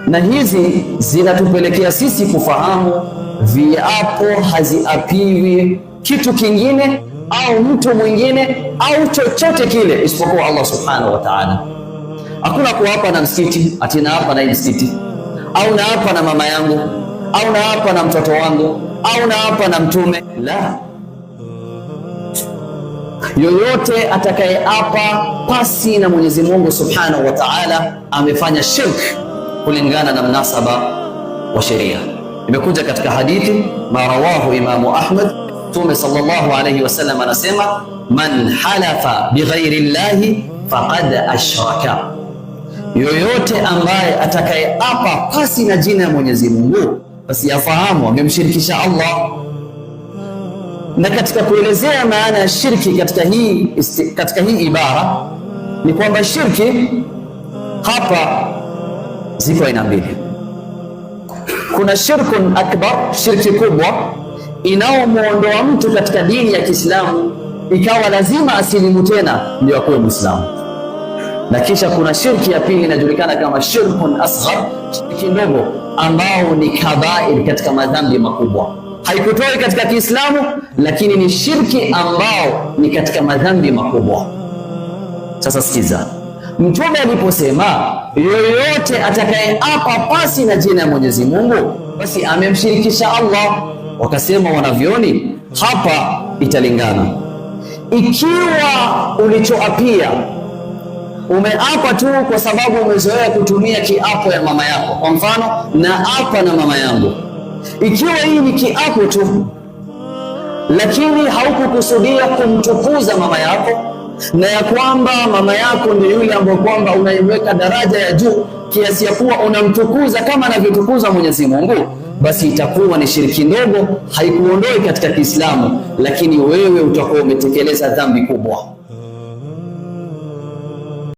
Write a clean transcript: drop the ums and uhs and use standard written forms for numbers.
Na hizi zinatupelekea sisi kufahamu viapo haziapiwi kitu kingine au mtu mwingine au chochote kile isipokuwa Allah subhanahu wa ta'ala. Hakuna kuapa na msikiti, ati naapa na msikiti, au naapa na mama yangu, au naapa na mtoto wangu, au naapa na mtume. La, yoyote atakayeapa pasi na Mwenyezi Mungu subhanahu wa ta'ala amefanya shirk kulingana na mnasaba wa sheria. Imekuja katika hadithi marawahu Imamu Ahmad, Mtume sallallahu alayhi wasallam anasema, man halafa bighairi llahi faqad ashraka, yoyote ambaye atakayeapa pasi na jina ya Mwenyezi Mungu basi yafahamu amemshirikisha Allah. Na katika kuelezea maana ya shirki katika hii ibara ni kwamba shirki hapa ziko aina mbili. Kuna shirkun akbar, shirki kubwa inaomuondoa mtu katika dini ya Kiislamu ikawa lazima asilimu tena ndio akuwe Muislamu. Na kisha kuna shirki ya pili inajulikana kama shirkun asghar, shirki ndogo ambao ni kabair, katika madhambi makubwa, haikutoi katika Kiislamu lakini ni shirki ambao ni katika madhambi makubwa. Sasa sikiza, Mtume aliposema yoyote atakayeapa pasi na jina ya Mwenyezi Mungu basi amemshirikisha Allah, wakasema wanavyoni hapa italingana. Ikiwa ulichoapia umeapa tu kwa sababu umezoea kutumia kiapo ya mama yako, kwa mfano naapa na mama yangu, ikiwa hii ni kiapo tu lakini haukukusudia kumtukuza mama yako na ya kwamba mama yako ndio yule ambaye kwamba unaiweka daraja ya juu kiasi ya kuwa unamtukuza kama anavyotukuza Mwenyezi Mungu, basi itakuwa ni shiriki ndogo, haikuondoi katika Kiislamu, lakini wewe utakuwa umetekeleza dhambi kubwa.